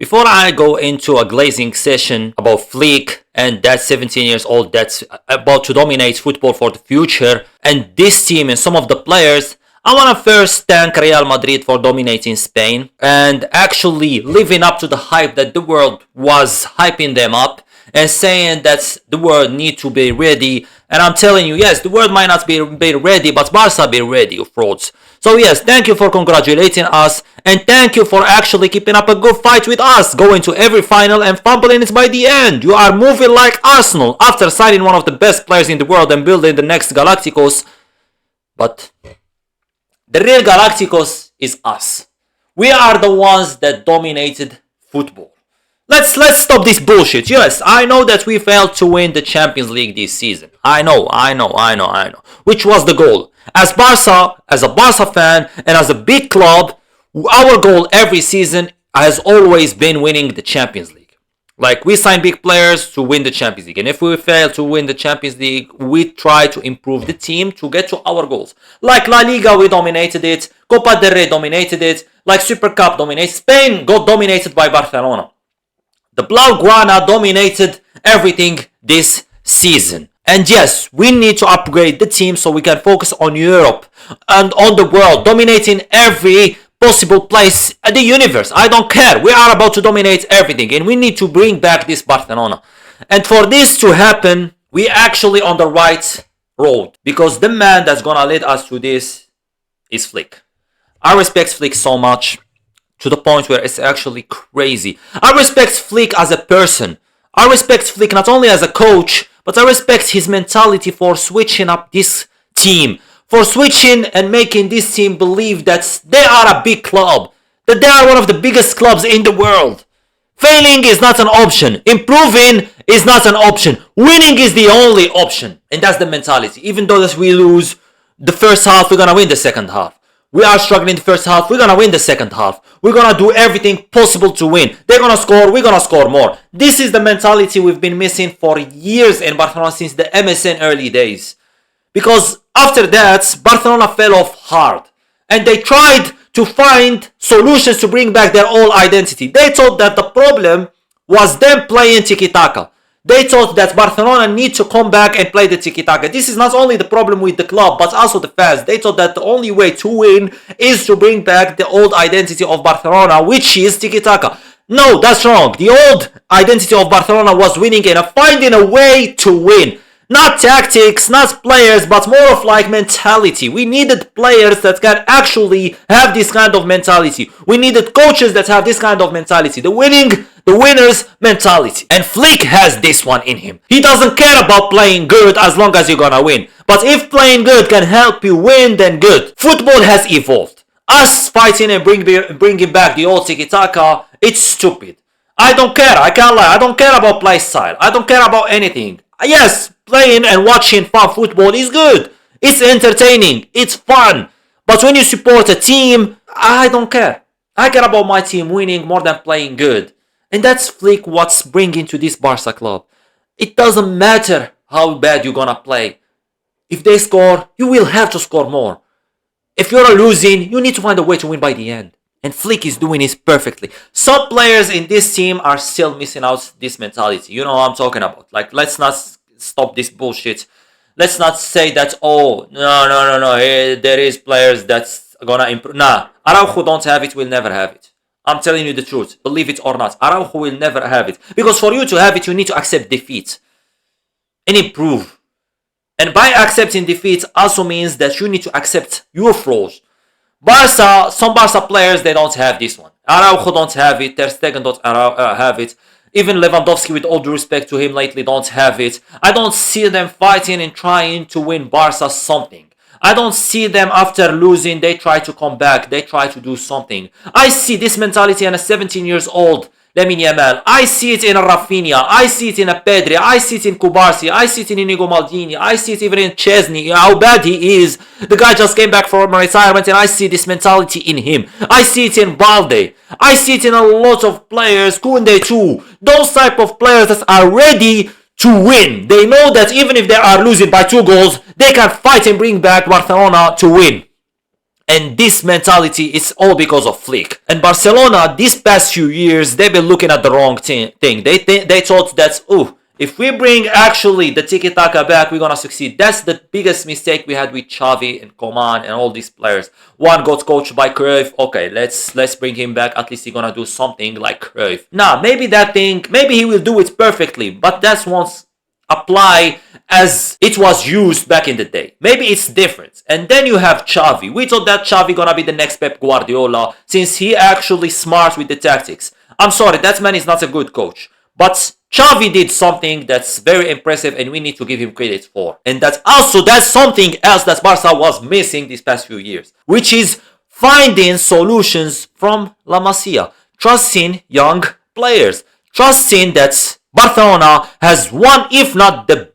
Before I go into a glazing session about Flick and that 17 years old that's about to dominate football for the future and this team and some of the players, I want to first thank Real Madrid for dominating Spain and actually living up to the hype that the world was hyping them up and saying that the world need to be ready. And I'm telling you, yes, the world might not be ready, but Barca be ready, you frauds. So yes, thank you for congratulating us, and thank you for actually keeping up a good fight with us, going to every final and fumbling it by the end. You are moving like Arsenal after signing one of the best players in the world and building the next Galacticos. But the real Galacticos is us. We are the ones that dominated football. Let's stop this bullshit. Yes, I know that we failed to win the Champions League this season. I know. Which was the goal. As a Barca fan, and as a big club, our goal every season has always been winning the Champions League. Like, we sign big players to win the Champions League. And if we fail to win the Champions League, we try to improve the team to get to our goals. Like La Liga, we dominated it. Copa del Rey dominated it. Like Super Cup dominated. Spain got dominated by Barcelona. The Blaugrana dominated everything this season. And yes, we need to upgrade the team so we can focus on Europe and on the world, dominating every possible place in the universe. I don't care. We are about to dominate everything and we need to bring back this Barcelona. And for this to happen, we actually on the right road, because the man that's gonna lead us to this is Flick. I respect Flick so much, to the point where it's actually crazy. I respect Flick as a person. I respect Flick not only as a coach, but I respect his mentality for switching up this team. For switching and making this team believe that they are a big club. That they are one of the biggest clubs in the world. Failing is not an option. Improving is not an option. Winning is the only option. And that's the mentality. Even though that we lose the first half, we're gonna win the second half. We are struggling the first half, we're gonna win the second half. We're gonna do everything possible to win. They're gonna score, we're gonna score more. This is the mentality we've been missing for years in Barcelona since the MSN early days. Because after that, Barcelona fell off hard. And they tried to find solutions to bring back their old identity. They thought that the problem was them playing tiki-taka. They thought that Barcelona need to come back and play the tiki-taka. This is not only the problem with the club, but also the fans. They thought that the only way to win is to bring back the old identity of Barcelona, which is tiki-taka. No, that's wrong. The old identity of Barcelona was winning and finding a way to win. Not tactics, not players, but more of like mentality. We needed players that can actually have this kind of mentality. We needed coaches that have this kind of mentality. The winner's mentality. And Flick has this one in him. He doesn't care about playing good as long as you're gonna win. But if playing good can help you win, then good. Football has evolved. Us fighting and bringing back the old tiki-taka, it's stupid. I don't care, I can't lie. I don't care about play style. I don't care about anything. Yes, playing and watching fun football is good. It's entertaining. It's fun. But when you support a team, I don't care. I care about my team winning more than playing good. And that's Flick what's bringing to this Barca club. It doesn't matter how bad you're gonna play. If they score, you will have to score more. If you're losing, you need to find a way to win by the end. And Flick is doing this perfectly. Some players in this team are still missing out this mentality. You know what I'm talking about. Like, let's not stop this bullshit. Let's not say that, oh, no. There is players that's gonna improve. Nah, Araujo don't have it, will never have it. I'm telling you the truth. Believe it or not. Araujo will never have it. Because for you to have it, you need to accept defeat. And improve. And by accepting defeat also means that you need to accept your flaws. Some Barca players, they don't have this one. Araujo don't have it. Ter Stegen don't have it. Even Lewandowski, with all due respect to him lately, don't have it. I don't see them fighting and trying to win Barca something. I don't see them after losing, they try to come back. They try to do something. I see this mentality in a 17 years old Lamine Yamal. I see it in a Rafinha. I see it in a Pedri. I see it in Kubarsi. I see it in Inigo Maldini. I see it even in Chesney. How bad he is. The guy just came back from retirement and I see this mentality in him. I see it in Balde. I see it in a lot of players. Koundé too. Those type of players that are ready to win. They know that even if they are losing by 2 goals, they can fight and bring back Barcelona to win. And this mentality is all because of Flick. And Barcelona, these past few years, they've been looking at the wrong thing. They thought that, if we bring actually the tiki-taka back, we're gonna succeed. That's the biggest mistake we had with Xavi and Coman and all these players. One got coached by Cruyff. Okay, let's bring him back. At least he's gonna do something like Cruyff. Nah, maybe he will do it perfectly, but that won't apply as it was used back in the day. Maybe it's different. And then you have Xavi. We thought that Xavi gonna be the next Pep Guardiola since he actually smart with the tactics. I'm sorry, that man is not a good coach. But Xavi did something that's very impressive and we need to give him credit for. And that's something else that Barca was missing these past few years, which is finding solutions from La Masia. Trusting young players. Trusting that Barcelona has one, if not the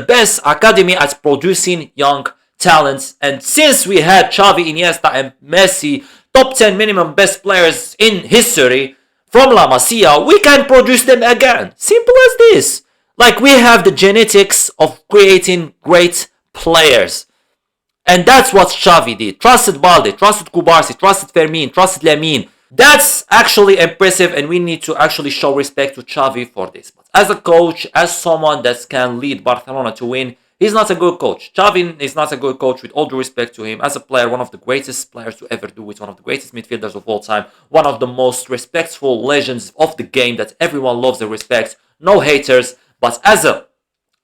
best academy at producing young talents. And since we had Xavi, Iniesta and Messi, top 10 minimum best players in history, from La Masia, we can produce them again. Simple as this. Like, we have the genetics of creating great players. And that's what Xavi did. Trusted Balde, trusted Kubarsi, trusted Fermin, trusted Lamine. That's actually impressive and we need to actually show respect to Xavi for this. But as a coach, as someone that can lead Barcelona to win, he's not a good coach. Xavi is not a good coach, with all due respect to him. As a player, one of the greatest players to ever do it, one of the greatest midfielders of all time, one of the most respectful legends of the game that everyone loves and respects. No haters, but as a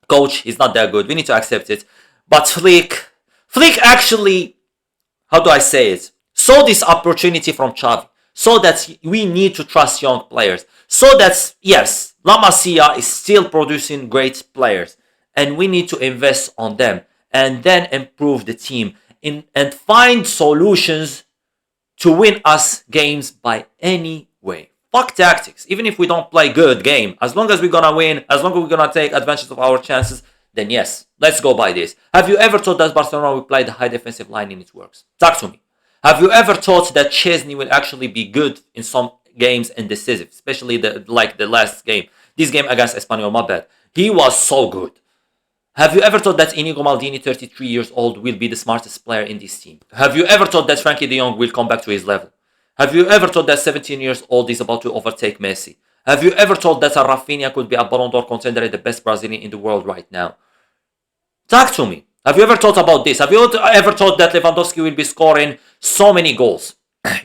coach, he's not that good. We need to accept it. But Flick actually, how do I say it, saw this opportunity from Xavi, so that we need to trust young players. So that, yes, La Masia is still producing great players. And we need to invest on them and then improve the team and find solutions to win us games by any way. Fuck tactics. Even if we don't play good game, as long as we're gonna win, as long as we're gonna take advantage of our chances, then yes, let's go by this. Have you ever thought that Barcelona will play the high defensive line in its works? Talk to me. Have you ever thought that Chesney will actually be good in some games and decisive, especially the last game? This game against Espanyol, my bad. He was so good. Have you ever thought that Inigo Maldini, 33 years old, will be the smartest player in this team? Have you ever thought that Frankie de Jong will come back to his level? Have you ever thought that 17 years old is about to overtake Messi? Have you ever thought that a Rafinha could be a Ballon d'Or contender and the best Brazilian in the world right now? Talk to me. Have you ever thought about this? Have you ever thought that Lewandowski will be scoring so many goals?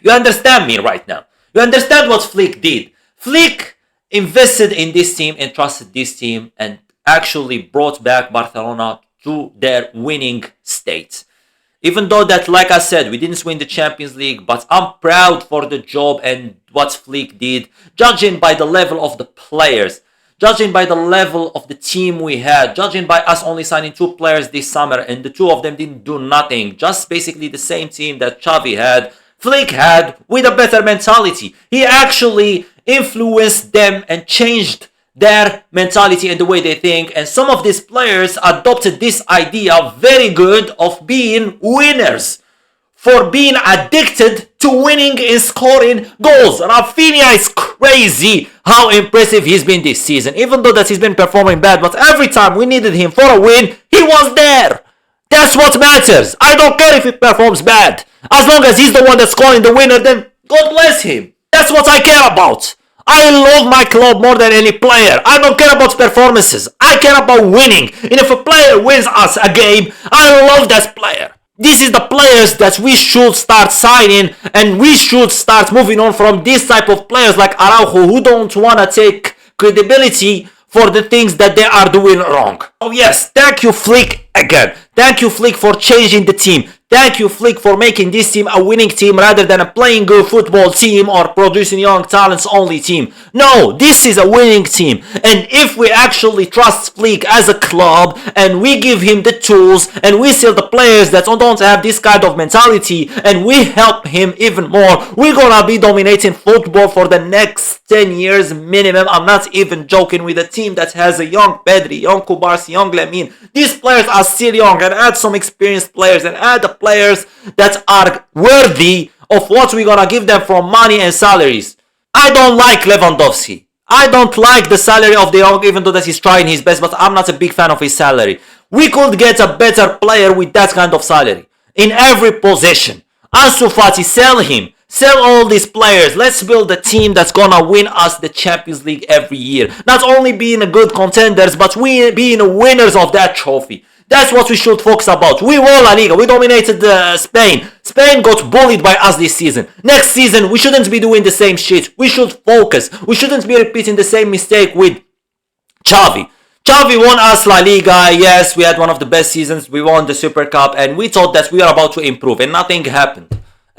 You understand me right now. You understand what Flick did. Flick invested in this team and trusted this team and actually brought back Barcelona to their winning state. Even though that, like I said, we didn't win the Champions League, but I'm proud for the job and what Flick did, judging by the level of the players, judging by the level of the team we had, judging by us only signing 2 players this summer and the 2 of them didn't do nothing, just basically the same team that Xavi had, Flick had, with a better mentality. He actually influenced them and changed their mentality and the way they think, and some of these players adopted this idea very good of being winners, for being addicted to winning and scoring goals. Rafinha is crazy how impressive he's been this season, even though that he's been performing bad, but every time we needed him for a win, he was there. That's what matters. I don't care if he performs bad. As long as he's the one that's scoring the winner, then God bless him. That's what I care about. I love my club more than any player. I don't care about performances. I care about winning. And if a player wins us a game, I love that player. This is the players that we should start signing, and we should start moving on from this type of players like Araujo, who don't want to take credibility for the things that they are doing wrong. Oh yes, thank you Flick again. Thank you Flick for changing the team. Thank you Flick for making this team a winning team rather than a playing good football team or producing young talents only team. No, this is a winning team. And if we actually trust Flick as a club and we give him the tools and we sell the players that don't have this kind of mentality and we help him even more, we're gonna be dominating football for the next 10 years minimum. I'm not even joking, with a team that has a young Pedri, young Kubarsi, young Lamine. These players are still young, and add some experienced players and add the players that are worthy of what we're gonna give them for money and salaries. I don't like Lewandowski. I don't like the salary of De Jong, even though that he's trying his best, but I'm not a big fan of his salary. We could get a better player with that kind of salary in every position. Ansu Fati, sell him. Sell all these players. Let's build a team that's gonna win us the Champions League every year. Not only being a good contenders, but we being winners of that trophy. That's what we should focus about. We won La Liga. We dominated Spain. Spain got bullied by us this season. Next season, we shouldn't be doing the same shit. We should focus. We shouldn't be repeating the same mistake with Xavi. Xavi won us La Liga. Yes, we had one of the best seasons. We won the Super Cup, and we thought that we are about to improve, and nothing happened.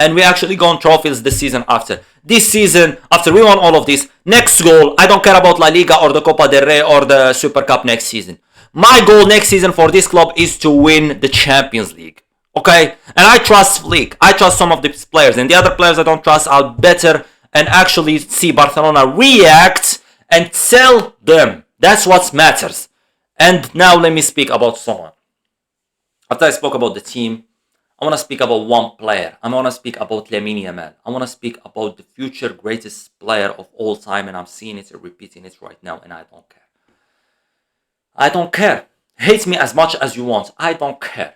And we actually won trophies the season after. This season, after we won all of this, next goal, I don't care about La Liga or the Copa del Rey or the Super Cup next season. My goal next season for this club is to win the Champions League. Okay? And I trust Flick. I trust some of these players. And the other players I don't trust, I'll better and actually see Barcelona react and sell them. That's what matters. And now let me speak about someone. After I spoke about the team, I want to speak about one player. I want to speak about Lamine Yamal. I want to speak about the future greatest player of all time, and I'm seeing it and repeating it right now, and I don't care. I don't care. Hate me as much as you want. I don't care.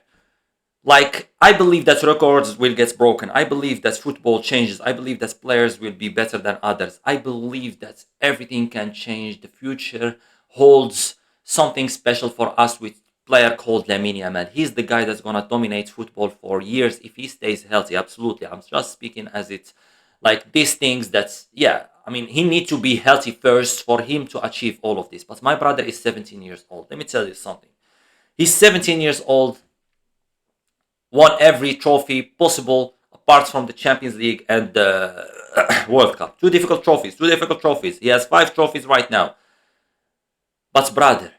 Like, I believe that records will get broken. I believe that football changes. I believe that players will be better than others. I believe that everything can change. The future holds something special for us with player called Lamine Yamal. He's the guy that's gonna dominate football for years if he stays healthy. Absolutely. I'm just speaking as it's like these things that's, yeah, I mean, he needs to be healthy first for him to achieve all of this. But my brother is 17 years old. Let me tell you something. He's 17 years old, won every trophy possible apart from the Champions League and the World Cup. Two difficult trophies. He has 5 trophies right now. But brother,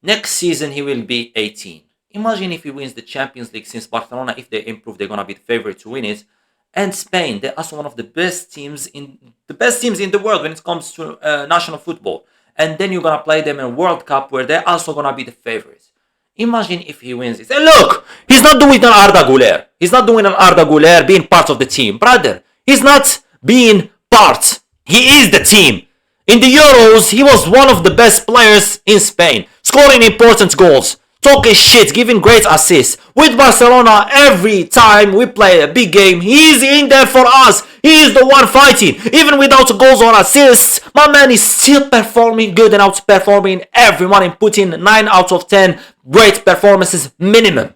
next season he will be 18. Imagine if he wins the Champions League, since Barcelona, if they improve, they're gonna be the favorite to win it. And Spain, they're also one of the best teams in the world when it comes to national football. And then you're gonna play them in a World Cup where they're also gonna be the favorites. Imagine if he wins it. And look, he's not doing an Arda Güler. He's not doing an Arda Güler being part of the team. Brother, he's not being part. He is the team. In the Euros, he was one of the best players in Spain, scoring important goals, talking shit, giving great assists. With Barcelona, every time we play a big game, he's in there for us. He is the one fighting. Even without goals or assists, my man is still performing good and outperforming everyone and putting 9 out of 10 great performances minimum.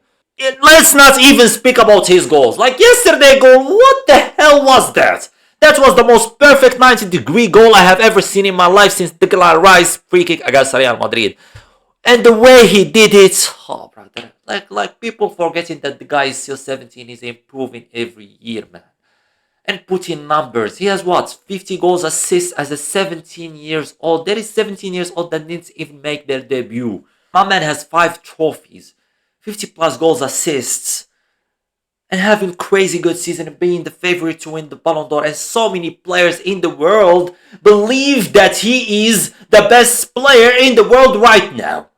Let's not even speak about his goals. Like yesterday goal, what the hell was that? That was the most perfect 90-degree goal I have ever seen in my life since Declan Rice free kick against Real Madrid. And the way he did it, oh brother, like people forgetting that the guy is still 17, he's improving every year, man. And putting numbers. He has what? 50 goals, assists as a 17 years old. There is 17 years old that didn't even make their debut. My man has 5 trophies, 50 plus goals, assists. And having crazy good season and being the favorite to win the Ballon d'Or, and so many players in the world believe that he is the best player in the world right now.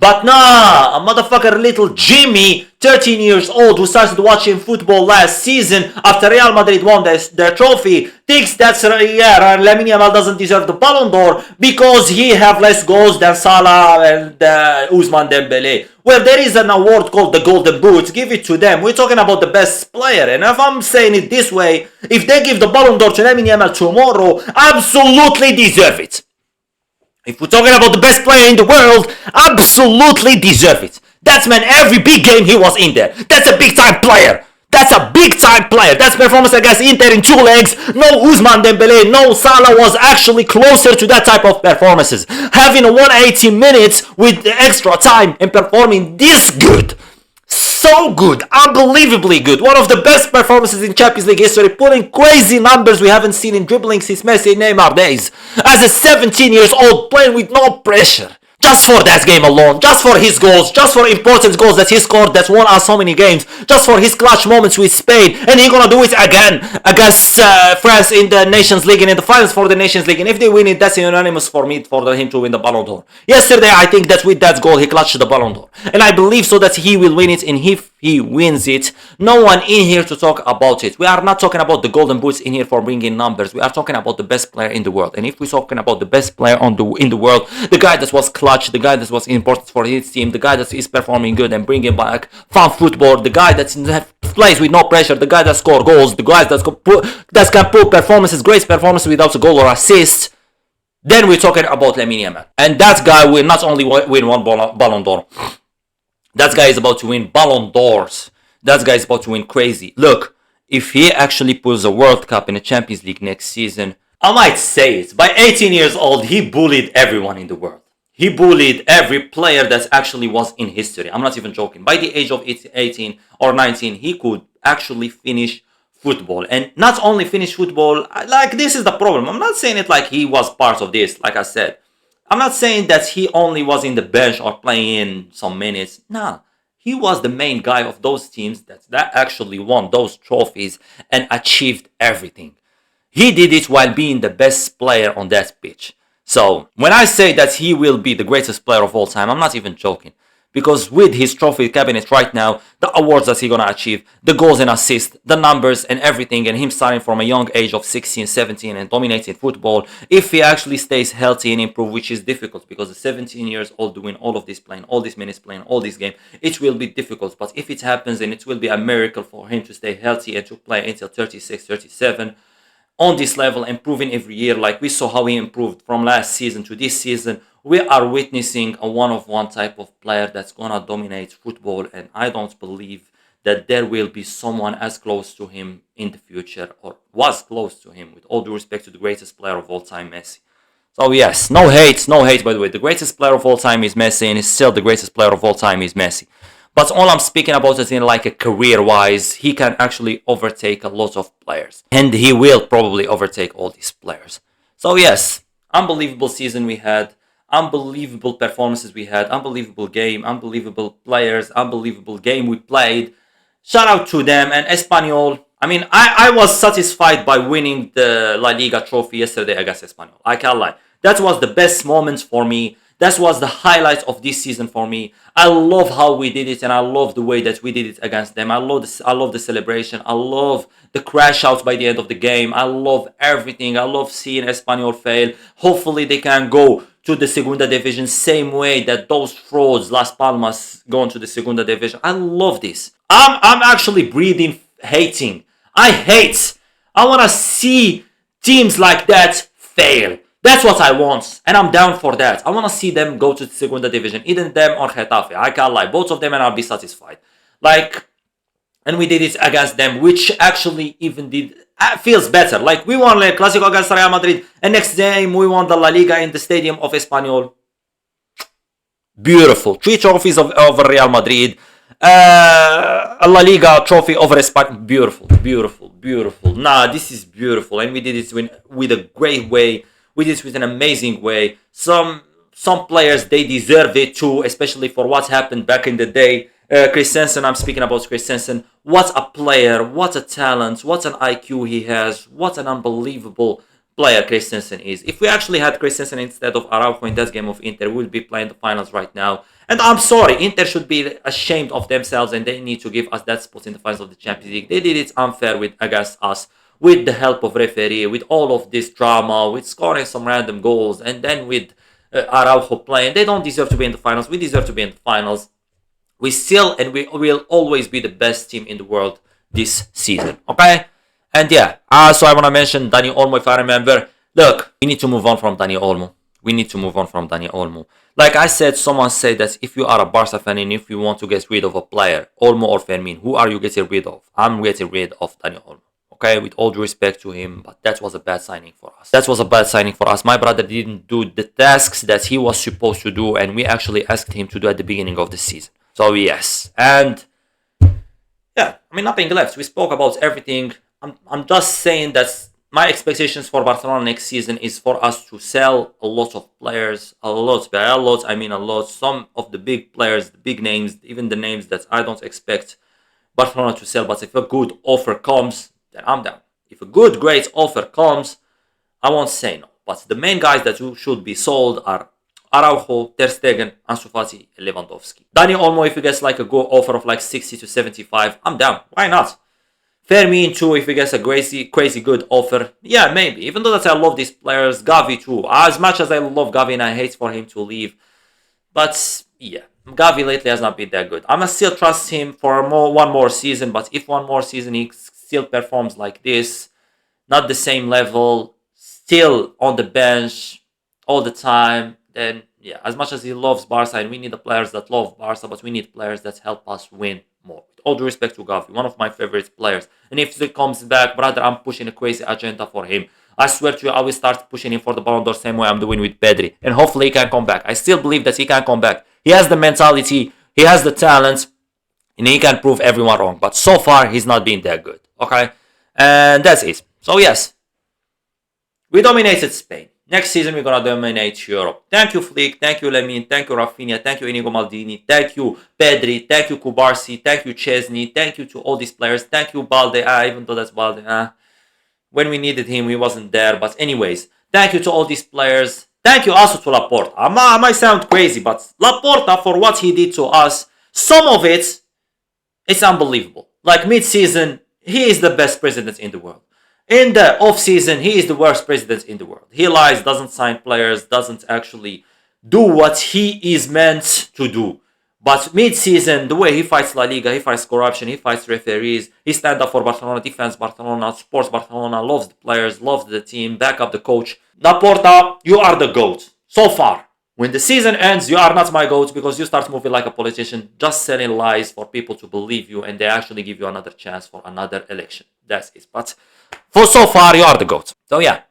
But nah, a motherfucker little Jimmy, 13 years old, who started watching football last season after Real Madrid won their trophy, thinks that Lamine Yamal doesn't deserve the Ballon d'Or because he have less goals than Salah and Ousmane Dembele. Well, there is an award called the Golden Boot. Give it to them. We're talking about the best player. And if I'm saying it this way, if they give the Ballon d'Or to Lamine Yamal tomorrow, absolutely deserve it. If we're talking about the best player in the world, absolutely deserve it. That's man, every big game he was in there. That's a big time player. That's a big time player. That's performance against Inter in 2 legs. No Ousmane Dembele, no Salah was actually closer to that type of performances. Having a 180 minutes with the extra time and performing this good. So good, unbelievably good. One of the best performances in Champions League history, putting crazy numbers we haven't seen in dribbling since Messi and Neymar days. As a 17 years old, playing with no pressure. Just for that game alone, just for his goals, just for important goals that he scored that won us so many games, just for his clutch moments with Spain, and he's gonna do it again against France in the Nations League and in the finals for the Nations League. And if they win it, that's unanimous for me for him to win the Ballon d'Or. Yesterday, I think that with that goal, he clutched the Ballon d'Or, and I believe so that he will win it in his he wins it, no one in here to talk about it. We are not talking about the golden boots in here for bringing numbers. We are talking about the best player in the world. And if we're talking about the best player in the world, the guy that was clutch, the guy that was important for his team, the guy that is performing good and bringing back fun football, the guy that plays with no pressure, the guy that scores goals, the guy that can put performances, great performances without a goal or assist, then we're talking about Lamine Yamal. And that guy will not only win one Ballon d'Or, that guy is about to win Ballon d'Ors. That guy is about to win crazy. Look, if he actually pulls a World Cup in the Champions League next season, I might say it. By 18 years old, he bullied everyone in the world. He bullied every player that actually was in history. I'm not even joking. By the age of 18 or 19, he could actually finish football. And not only finish football, like this is the problem. I'm not saying it like he was part of this, like I said. I'm not saying that he only was in the bench or playing some minutes. Nah, he was the main guy of those teams that actually won those trophies and achieved everything. He did it while being the best player on that pitch. So, when I say that he will be the greatest player of all time, I'm not even joking. Because with his trophy cabinet right now, the awards that he's gonna achieve, the goals and assists, the numbers and everything, and him starting from a young age of 16, 17 and dominating football, if he actually stays healthy and improve, which is difficult because the 17 years old doing all of this, playing all these minutes, playing all these games, it will be difficult. But if it happens, then it will be a miracle for him to stay healthy and to play until 36, 37 on this level, improving every year. Like we saw how he improved from last season to this season. We are witnessing a one-of-one type of player that's gonna dominate football, and I don't believe that there will be someone as close to him in the future, or was close to him, with all due respect to the greatest player of all time, Messi. So yes, no hate by the way. The greatest player of all time is Messi, and still the greatest player of all time is Messi. But all I'm speaking about is in like a career-wise, he can actually overtake a lot of players. And he will probably overtake all these players. So yes, unbelievable season we had. Unbelievable performances we had. Unbelievable game. Unbelievable players. Unbelievable game we played. Shout out to them. And Espanyol, I mean, I was satisfied by winning the La Liga trophy yesterday against Espanyol. I can't lie. That was the best moments for me. That was the highlight of this season for me. I love how we did it, and I love the way that we did it against them. I love the celebration. I love the crash outs by the end of the game. I love everything. I love seeing Espanyol fail. Hopefully they can go to the Segunda Division same way that those frauds Las Palmas gone to the Segunda Division. I love this. I'm actually breathing hating. I hate. I want to see teams like that fail. That's what I want, and I'm down for that. I want to see them go to the Segunda Division, either them or Getafe. I can't lie, both of them, and I'll be satisfied. And we did it against them, which actually even feels better. Like, we won the Clásico against Real Madrid, and next game we won the La Liga in the stadium of Espanyol. Beautiful. 3 trophies over Real Madrid. A La Liga trophy over Espanyol. Beautiful. Nah, this is beautiful, and we did it with a great way. We did it with an amazing way. Some players, they deserve it too, especially for what happened back in the day. Christensen, I'm speaking about Christensen. What a player, what a talent, what an IQ he has, what an unbelievable player Christensen is. If we actually had Christensen instead of Araujo in that game of Inter, we would be playing the finals right now. And I'm sorry, Inter should be ashamed of themselves, and they need to give us that spot in the finals of the Champions League. They did it unfair against us, with the help of referee, with all of this drama, with scoring some random goals, and then with Araujo playing. They don't deserve to be in the finals. We deserve to be in the finals. We still, and we will always be the best team in the world this season. Okay? And yeah, so I want to mention Dani Olmo, if I remember. Look, we need to move on from Dani Olmo. Like I said, someone said that if you are a Barca fan and if you want to get rid of a player, Olmo or Fermin, who are you getting rid of? I'm getting rid of Dani Olmo. Okay, with all due respect to him, but that was a bad signing for us. My brother didn't do the tasks that he was supposed to do, and we actually asked him to do at the beginning of the season. So yes, and yeah, I mean, nothing left. We spoke about everything. I'm just saying that my expectations for Barcelona next season is for us to sell a lot of players, a lot. Some of the big players, the big names, even the names that I don't expect Barcelona to sell. But if a good offer comes, then I'm down. If a good, great offer comes, I won't say no. But the main guys that should be sold are Araujo, Ter Stegen, Ansu Fati, and Lewandowski. Dani Olmo, if he gets like a go offer of like 60 to 75, I'm down. Why not? Fermin too, if he gets a crazy good offer. Yeah, maybe. Even though that I love these players. Gavi too. As much as I love Gavi and I hate for him to leave. But yeah, Gavi lately has not been that good. I'm gonna still trust him for one more season, but if one more season he still performs like this, not the same level, still on the bench all the time, then yeah, as much as he loves Barca, and we need the players that love Barca, but we need players that help us win more. With all due respect to Gavi, one of my favorite players. And if he comes back, brother, I'm pushing a crazy agenda for him. I swear to you, I will start pushing him for the Ballon d'Or same way I'm doing with Pedri. And hopefully he can come back. I still believe that he can come back. He has the mentality, he has the talent, and he can prove everyone wrong. But so far, he's not been that good. Okay? And that's it. So yes, we dominated Spain. Next season, we're going to dominate Europe. Thank you, Flick. Thank you, Lamine. Thank you, Rafinha. Thank you, Inigo Maldini. Thank you, Pedri. Thank you, Kubarsi. Thank you, Chesney. Thank you to all these players. Thank you, Balde. Even though that's Balde. When we needed him, he wasn't there. But anyways, thank you to all these players. Thank you also to Laporta. I might sound crazy, but Laporta, for what he did to us, some of it's unbelievable. Like mid-season, he is the best president in the world. In the off-season, he is the worst president in the world. He lies, doesn't sign players, doesn't actually do what he is meant to do. But mid-season, the way he fights La Liga, he fights corruption, he fights referees, he stands up for Barcelona, defends Barcelona, supports Barcelona, loves the players, loves the team, back up the coach. Laporta, you are the GOAT. So far. When the season ends, you are not my GOAT because you start moving like a politician, just selling lies for people to believe you, and they actually give you another chance for another election. That's it. But for so far, you are the GOAT. So yeah.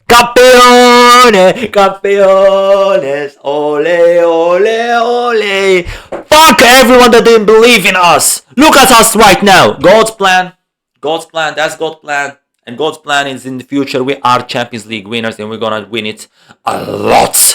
Campeones, campeones, ole, ole, ole. Fuck everyone that didn't believe in us. Look at us right now. God's plan, that's God's plan. And God's plan is in the future, we are Champions League winners and we're gonna win it a lot.